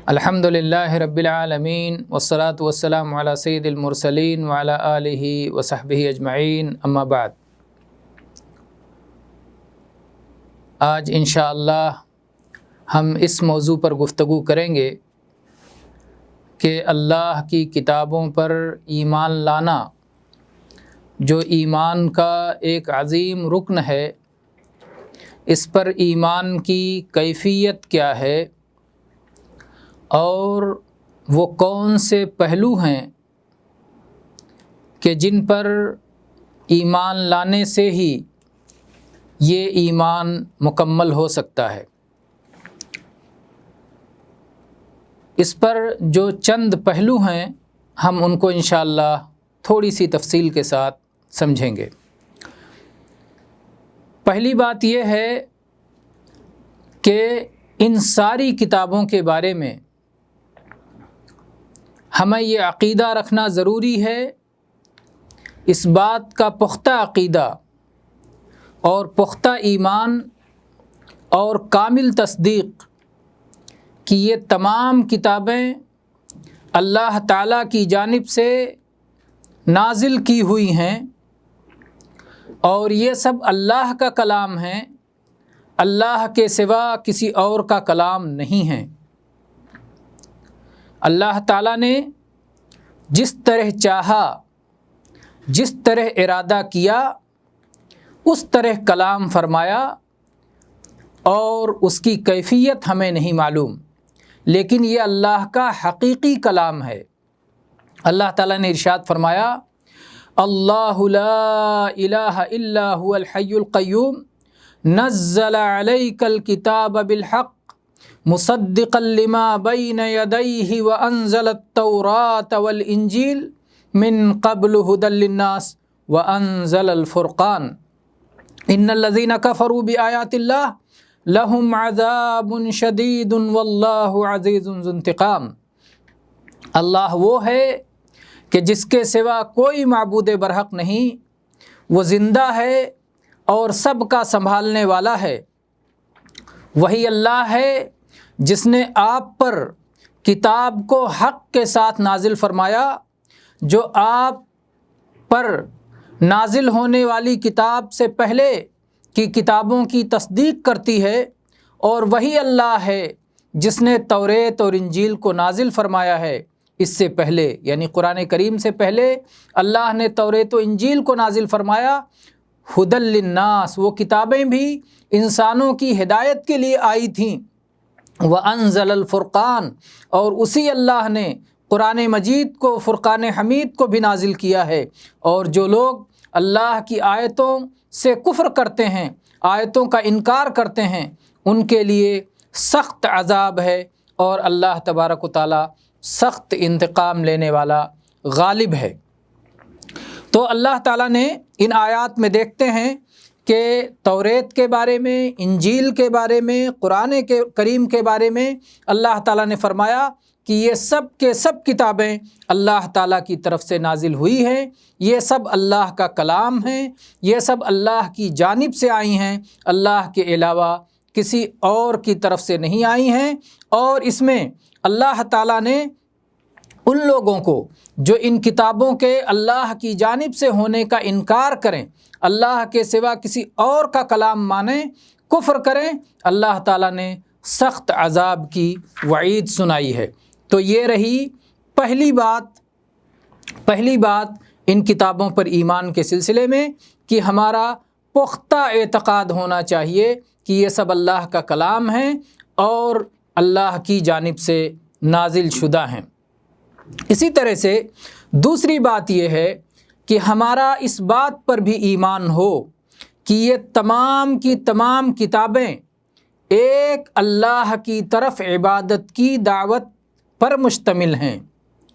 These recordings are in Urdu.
الحمدللہ رب العالمین والصلاة والسلام علی سید المرسلین وعلی آلہ وصحبہ اجمعین، اما بعد۔ آج انشاءاللہ ہم اس موضوع پر گفتگو کریں گے کہ اللہ کی کتابوں پر ایمان لانا جو ایمان کا ایک عظیم رکن ہے، اس پر ایمان کی کیفیت کیا ہے اور وہ کون سے پہلو ہیں کہ جن پر ایمان لانے سے ہی یہ ایمان مکمل ہو سکتا ہے۔ اس پر جو چند پہلو ہیں ہم ان کو انشاءاللہ تھوڑی سی تفصیل کے ساتھ سمجھیں گے۔ پہلی بات یہ ہے کہ ان ساری کتابوں کے بارے میں ہمیں یہ عقیدہ رکھنا ضروری ہے، اس بات کا پختہ عقیدہ اور پختہ ایمان اور کامل تصدیق کہ یہ تمام کتابیں اللہ تعالیٰ کی جانب سے نازل کی ہوئی ہیں اور یہ سب اللہ کا کلام ہے، اللہ کے سوا کسی اور کا کلام نہیں ہے۔ اللہ تعالیٰ نے جس طرح چاہا، جس طرح ارادہ کیا، اس طرح کلام فرمایا اور اس کی کیفیت ہمیں نہیں معلوم، لیکن یہ اللہ کا حقیقی کلام ہے۔ اللہ تعالیٰ نے ارشاد فرمایا، اللہ لا الہ الا هو الحی القیوم نزل علیک الکتاب بالحق مصدقا لما بین یدیہ وانزل التوراة والانجیل من قبل ھدی للناس وانزل الفرقان ان الذین کفروا بآیات اللہ لہم عذاب شدید واللہ عزیز ذو انتقام۔ اللہ وہ ہے کہ جس کے سوا کوئی معبود برحق نہیں، وہ زندہ ہے اور سب کا سنبھالنے والا ہے۔ وہی اللہ ہے جس نے آپ پر کتاب کو حق کے ساتھ نازل فرمایا، جو آپ پر نازل ہونے والی کتاب سے پہلے کی کتابوں کی تصدیق کرتی ہے، اور وہی اللہ ہے جس نے توریت اور انجیل کو نازل فرمایا ہے اس سے پہلے، یعنی قرآن کریم سے پہلے اللہ نے توریت و انجیل کو نازل فرمایا۔ ھدی للناس، وہ کتابیں بھی انسانوں کی ہدایت کے لیے آئی تھیں۔ وانزل الفرقان، اور اسی اللہ نے قرآن مجید کو، فرقان حمید کو بھی نازل کیا ہے۔ اور جو لوگ اللہ کی آیتوں سے کفر کرتے ہیں، آیتوں کا انکار کرتے ہیں، ان کے لیے سخت عذاب ہے، اور اللہ تبارک و تعالی سخت انتقام لینے والا غالب ہے۔ تو اللہ تعالیٰ نے ان آیات میں دیکھتے ہیں کہ توریت کے بارے میں، انجیل کے بارے میں، قرآن کریم کے بارے میں اللہ تعالیٰ نے فرمایا کہ یہ سب کے سب کتابیں اللہ تعالیٰ کی طرف سے نازل ہوئی ہیں، یہ سب اللہ کا کلام ہیں، یہ سب اللہ کی جانب سے آئی ہیں، اللہ کے علاوہ کسی اور کی طرف سے نہیں آئی ہیں۔ اور اس میں اللہ تعالیٰ نے ان لوگوں کو جو ان کتابوں کے اللہ کی جانب سے ہونے کا انکار کریں، اللہ کے سوا کسی اور کا کلام مانیں، کفر کریں، اللہ تعالیٰ نے سخت عذاب کی وعید سنائی ہے۔ تو یہ رہی پہلی بات ان کتابوں پر ایمان کے سلسلے میں، کہ ہمارا پختہ اعتقاد ہونا چاہیے کہ یہ سب اللہ کا کلام ہیں اور اللہ کی جانب سے نازل شدہ ہیں۔ اسی طرح سے دوسری بات یہ ہے کہ ہمارا اس بات پر بھی ایمان ہو کہ یہ تمام کی تمام کتابیں ایک اللہ کی طرف عبادت کی دعوت پر مشتمل ہیں۔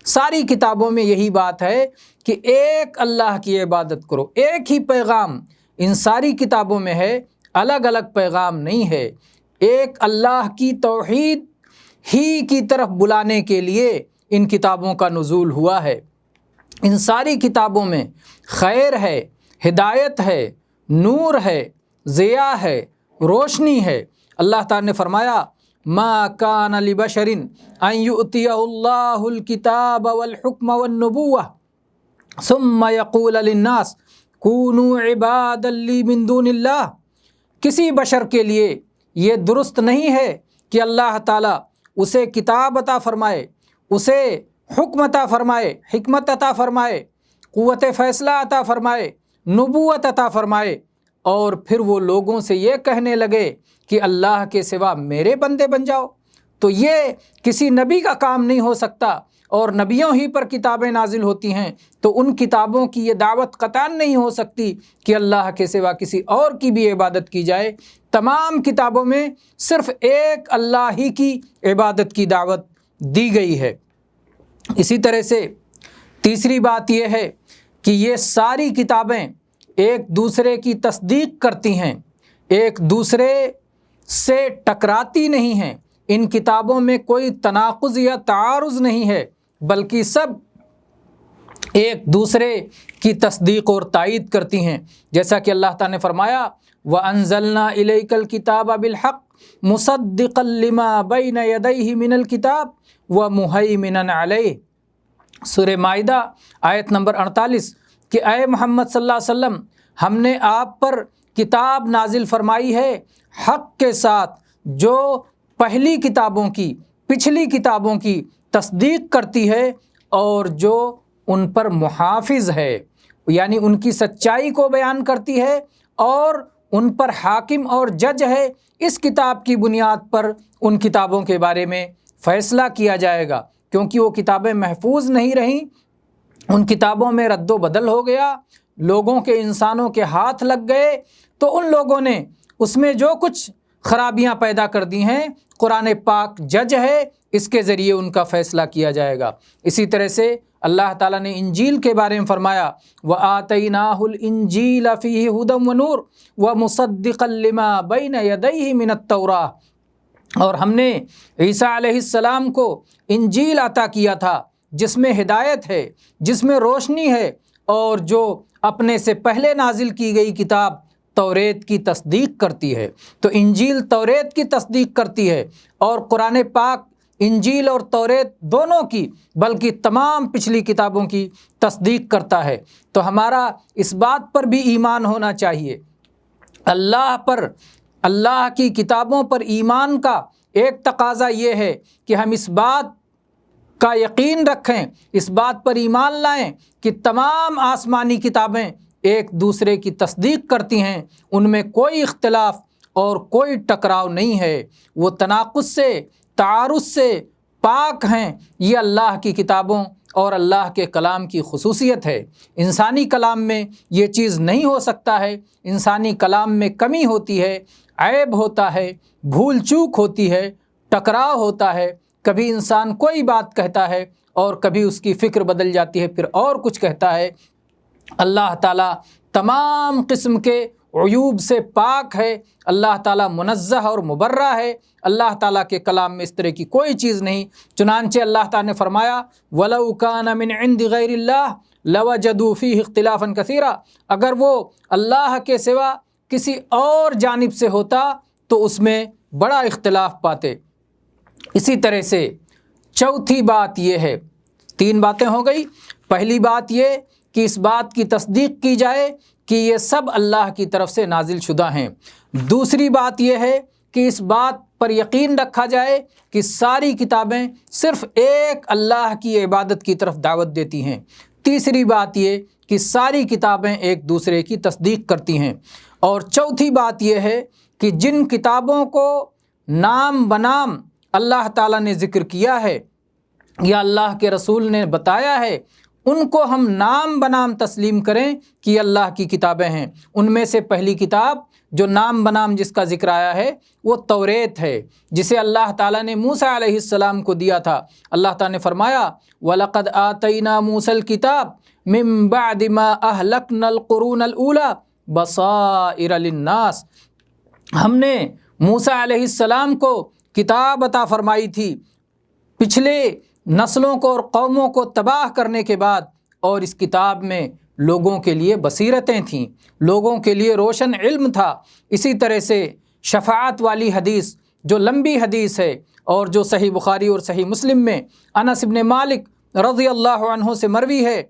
ساری کتابوں میں یہی بات ہے کہ ایک اللہ کی عبادت کرو، ایک ہی پیغام ان ساری کتابوں میں ہے، الگ الگ پیغام نہیں ہے۔ ایک اللہ کی توحید ہی کی طرف بلانے کے لیے ان کتابوں کا نزول ہوا ہے۔ ان ساری کتابوں میں خیر ہے، ہدایت ہے، نور ہے، ضیاء ہے، روشنی ہے۔ اللہ تعالیٰ نے فرمایا ما کان لبشر ان یؤتیہ اللہ الکتاب والحکم والنبوہ ثم یقول للناس کونوا عبادا لی من دون اللہ، کسی بشر کے لیے یہ درست نہیں ہے کہ اللہ تعالیٰ اسے کتاب عطا فرمائے، اسے حکم عطا فرمائے، حکمت عطا فرمائے، قوت فیصلہ عطا فرمائے، نبوت عطا فرمائے، اور پھر وہ لوگوں سے یہ کہنے لگے کہ اللہ کے سوا میرے بندے بن جاؤ۔ تو یہ کسی نبی کا کام نہیں ہو سکتا، اور نبیوں ہی پر کتابیں نازل ہوتی ہیں، تو ان کتابوں کی یہ دعوت قطعاً نہیں ہو سکتی کہ اللہ کے سوا کسی اور کی بھی عبادت کی جائے۔ تمام کتابوں میں صرف ایک اللہ ہی کی عبادت کی دعوت دی گئی ہے۔ اسی طرح سے تیسری بات یہ ہے کہ یہ ساری کتابیں ایک دوسرے کی تصدیق کرتی ہیں، ایک دوسرے سے ٹکراتی نہیں ہیں۔ ان کتابوں میں کوئی تناقض یا تعارض نہیں ہے، بلکہ سب ایک دوسرے کی تصدیق اور تائید کرتی ہیں۔ جیسا کہ اللہ تعالیٰ نے فرمایا وَأَنزَلْنَا إِلَيْكَ الْكِتَابَ بِالْحَقِّ مُصَدِّقًا لِمَا بَيْنَ يَدَيْهِ مِنَ الْكِتَابِ وَمُهَيْمِنًا عَلَيْهِ۔ سورہ مائدہ آیت نمبر 48 کہ اے محمد صلی اللہ علیہ وسلم، ہم نے آپ پر کتاب نازل فرمائی ہے حق کے ساتھ، جو پہلی کتابوں کی، پچھلی کتابوں کی تصدیق کرتی ہے اور جو ان پر محافظ ہے، یعنی ان کی سچائی کو بیان کرتی ہے اور ان پر حاکم اور جج ہے۔ اس کتاب کی بنیاد پر ان کتابوں کے بارے میں فیصلہ کیا جائے گا، کیونکہ وہ کتابیں محفوظ نہیں رہیں، ان کتابوں میں رد و بدل ہو گیا، لوگوں کے، انسانوں کے ہاتھ لگ گئے، تو ان لوگوں نے اس میں جو کچھ خرابیاں پیدا کر دی ہیں، قرآن پاک جج ہے، اس کے ذریعے ان کا فیصلہ کیا جائے گا۔ اسی طرح سے اللہ تعالیٰ نے انجیل کے بارے میں فرمایا وَآتَيْنَاهُ الْإِنجِيلَ فِيهِ هُدًى وَنُورٌ وَمُصَدِّقًا لِمَا بَيْنَ يَدَيْهِ مِنَ التَّوْرَاةِ، اور ہم نے عیسیٰ علیہ السلام کو انجیل عطا کیا تھا جس میں ہدایت ہے، جس میں روشنی ہے، اور جو اپنے سے پہلے نازل کی گئی کتاب توریت کی تصدیق کرتی ہے۔ تو انجیل توریت کی تصدیق کرتی ہے، اور قرآن پاک انجیل اور توریت دونوں کی، بلکہ تمام پچھلی کتابوں کی تصدیق کرتا ہے۔ تو ہمارا اس بات پر بھی ایمان ہونا چاہیے، اللہ پر، اللہ کی کتابوں پر ایمان کا ایک تقاضا یہ ہے کہ ہم اس بات کا یقین رکھیں، اس بات پر ایمان لائیں کہ تمام آسمانی کتابیں ایک دوسرے کی تصدیق کرتی ہیں، ان میں کوئی اختلاف اور کوئی ٹکراؤ نہیں ہے، وہ تناقض سے، تعارض سے پاک ہیں۔ یہ اللہ کی کتابوں اور اللہ کے کلام کی خصوصیت ہے۔ انسانی کلام میں یہ چیز نہیں ہو سکتا ہے، انسانی کلام میں کمی ہوتی ہے، عیب ہوتا ہے، بھول چوک ہوتی ہے، ٹکراؤ ہوتا ہے، کبھی انسان کوئی بات کہتا ہے اور کبھی اس کی فکر بدل جاتی ہے، پھر اور کچھ کہتا ہے۔ اللہ تعالیٰ تمام قسم کے عیوب سے پاک ہے، اللہ تعالیٰ منزہ اور مبرہ ہے، اللہ تعالیٰ کے کلام میں اس طرح کی کوئی چیز نہیں۔ چنانچہ اللہ تعالیٰ نے فرمایا وَلَوْ كَانَ مِنْ عِنْدِ غَيْرِ اللَّهِ لَوَجَدُوا فِيهِ اخْتِلَافًا كَثِيرًا، اگر وہ اللہ کے سوا کسی اور جانب سے ہوتا تو اس میں بڑا اختلاف پاتے۔ اسی طرح سے چوتھی بات یہ ہے، تین باتیں ہو گئی، پہلی بات یہ کہ اس بات کی تصدیق کی جائے کہ یہ سب اللہ کی طرف سے نازل شدہ ہیں۔ دوسری بات یہ ہے کہ اس بات پر یقین رکھا جائے کہ ساری کتابیں صرف ایک اللہ کی عبادت کی طرف دعوت دیتی ہیں۔ تیسری بات یہ کہ ساری کتابیں ایک دوسرے کی تصدیق کرتی ہیں۔ اور چوتھی بات یہ ہے کہ جن کتابوں کو نام بنام اللہ تعالیٰ نے ذکر کیا ہے یا اللہ کے رسول نے بتایا ہے، ان کو ہم نام بنام تسلیم کریں کہ یہ اللہ کی کتابیں ہیں۔ ان میں سے پہلی کتاب جو نام بنام جس کا ذکر آیا ہے وہ توریت ہے، جسے اللہ تعالیٰ نے موسیٰ علیہ السلام کو دیا تھا۔ اللہ تعالیٰ نے فرمایا وَلَقَدْ آتَيْنَا مُوسَى الْكِتَابَ مِن بَعْدِ مَا أَهْلَكْنَا الْقُرُونَ الْأُولَى بَصَائِرَ لِلنَّاسِ، ہم نے موسیٰ علیہ السلام کو کتاب عطا فرمائی تھی پچھلے نسلوں کو اور قوموں کو تباہ کرنے کے بعد، اور اس کتاب میں لوگوں کے لیے بصیرتیں تھیں، لوگوں کے لیے روشن علم تھا۔ اسی طرح سے شفاعت والی حدیث جو لمبی حدیث ہے اور جو صحیح بخاری اور صحیح مسلم میں انس بن مالک رضی اللہ عنہ سے مروی ہے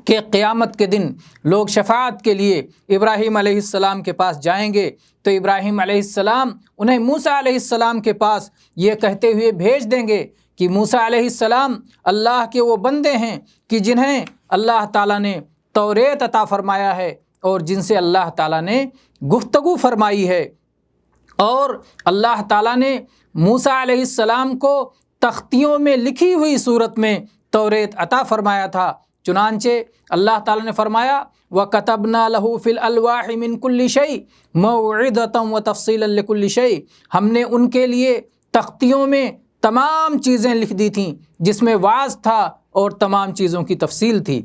کہ قیامت کے دن لوگ شفاعت کے لیے ابراہیم علیہ السلام کے پاس جائیں گے تو ابراہیم علیہ السلام انہیں موسیٰ علیہ السلام کے پاس یہ کہتے ہوئے بھیج دیں گے کہ موسیٰ علیہ السلام اللہ کے وہ بندے ہیں کہ جنہیں اللہ تعالیٰ نے توریت عطا فرمایا ہے اور جن سے اللہ تعالیٰ نے گفتگو فرمائی ہے، اور اللہ تعالیٰ نے موسیٰ علیہ السلام کو تختیوں میں لکھی ہوئی صورت میں توریت عطا فرمایا تھا۔ چنانچہ اللہ تعالیٰ نے فرمایا وَكَتَبْنَا لَهُ فِي الْأَلْوَاحِ مِنْ كُلِّ شَيْءٍ مَوْعِظَةً وَتَفْصِيلًا لِكُلِّ شَيْءٍ، ہم نے ان کے لیے تختیوں میں تمام چیزیں لکھ دی تھیں جس میں وعظ تھا اور تمام چیزوں کی تفصیل تھی۔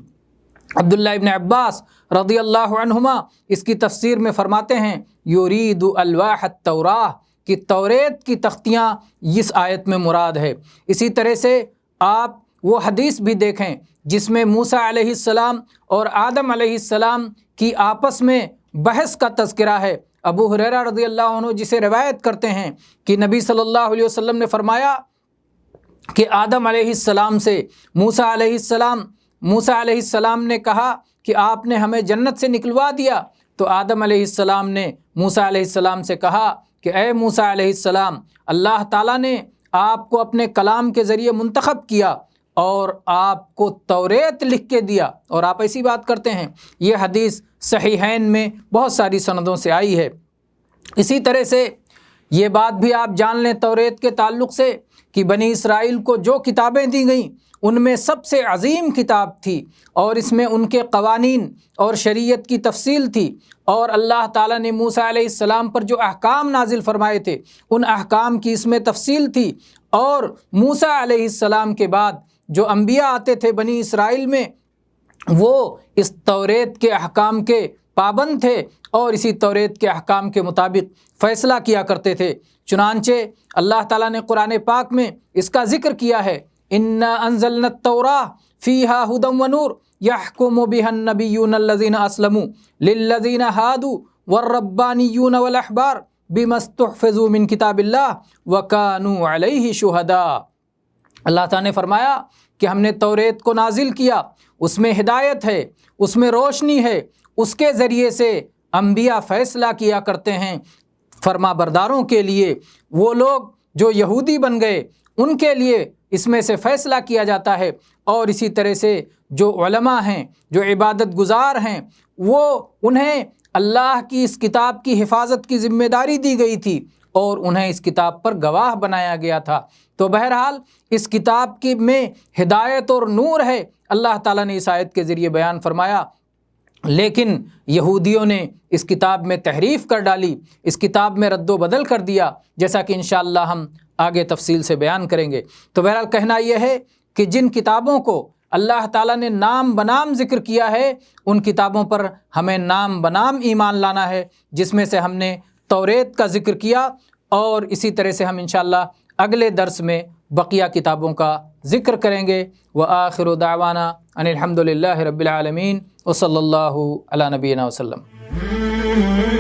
عبداللہ ابن عباس رضی اللہ عنہما اس کی تفسیر میں فرماتے ہیں یرید الواح التوراہ، کہ توریت کی تختیاں اس آیت میں مراد ہے۔ اسی طرح سے آپ وہ حدیث بھی دیکھیں جس میں موسیٰ علیہ السلام اور آدم علیہ السلام کی آپس میں بحث کا تذکرہ ہے۔ ابو ہریرہ رضی اللہ عنہ جسے روایت کرتے ہیں کہ نبی صلی اللہ علیہ وسلم نے فرمایا کہ آدم علیہ السلام سے موسیٰ علیہ السلام نے کہا کہ آپ نے ہمیں جنت سے نکلوا دیا، تو آدم علیہ السلام نے موسیٰ علیہ السلام سے کہا کہ اے موسیٰ علیہ السلام، اللہ تعالیٰ نے آپ کو اپنے کلام کے ذریعے منتخب کیا اور آپ کو توریت لکھ کے دیا، اور آپ ایسی بات کرتے ہیں۔ یہ حدیث صحیحین میں بہت ساری سندوں سے آئی ہے۔ اسی طرح سے یہ بات بھی آپ جان لیں توریت کے تعلق سے کہ بنی اسرائیل کو جو کتابیں دی گئیں ان میں سب سے عظیم کتاب تھی، اور اس میں ان کے قوانین اور شریعت کی تفصیل تھی، اور اللہ تعالیٰ نے موسیٰ علیہ السلام پر جو احکام نازل فرمائے تھے ان احکام کی اس میں تفصیل تھی، اور موسیٰ علیہ السلام کے بعد جو انبیاء آتے تھے بنی اسرائیل میں وہ اس توریت کے احکام کے پابند تھے اور اسی توریت کے احکام کے مطابق فیصلہ کیا کرتے تھے۔ چنانچہ اللہ تعالیٰ نے قرآن پاک میں اس کا ذکر کیا ہے اِنَّا أَنزَلْنَا التَّوْرَاةَ فِيهَا هُدًى وَنُورٌ يَحْكُمُ بِهَا النَّبِيُّونَ الَّذِينَ أَسْلَمُوا لِلَّذِينَ هَادُوا وَالرَّبَّانِيُّونَ وَالْأَحْبَارُ بِمَا اسْتُحْفِظُوا مِنْ كِتَابِ اللَّهِ وَكَانُوا عَلَيْهِ شُهَدَاءَ۔ اللہ تعالیٰ نے فرمایا کہ ہم نے توریت کو نازل کیا، اس میں ہدایت ہے، اس میں روشنی ہے، اس کے ذریعے سے انبیاء فیصلہ کیا کرتے ہیں فرما برداروں کے لیے۔ وہ لوگ جو یہودی بن گئے ان کے لیے اس میں سے فیصلہ کیا جاتا ہے، اور اسی طرح سے جو علماء ہیں، جو عبادت گزار ہیں، وہ انہیں اللہ کی اس کتاب کی حفاظت کی ذمہ داری دی گئی تھی اور انہیں اس کتاب پر گواہ بنایا گیا تھا۔ تو بہرحال اس کتاب کی میں ہدایت اور نور ہے، اللہ تعالیٰ نے اس آیت کے ذریعے بیان فرمایا، لیکن یہودیوں نے اس کتاب میں تحریف کر ڈالی، اس کتاب میں رد و بدل کر دیا، جیسا کہ انشاءاللہ ہم آگے تفصیل سے بیان کریں گے۔ تو بہرحال کہنا یہ ہے کہ جن کتابوں کو اللہ تعالیٰ نے نام بنام ذکر کیا ہے ان کتابوں پر ہمیں نام بنام ایمان لانا ہے، جس میں سے ہم نے توریت کا ذکر کیا، اور اسی طرح سے ہم انشاءاللہ اگلے درس میں بقیہ کتابوں کا ذکر کریں گے۔ وآخر دعوانا ان الحمد للہ رب العالمین وصلی اللہ علی نبینا وسلم۔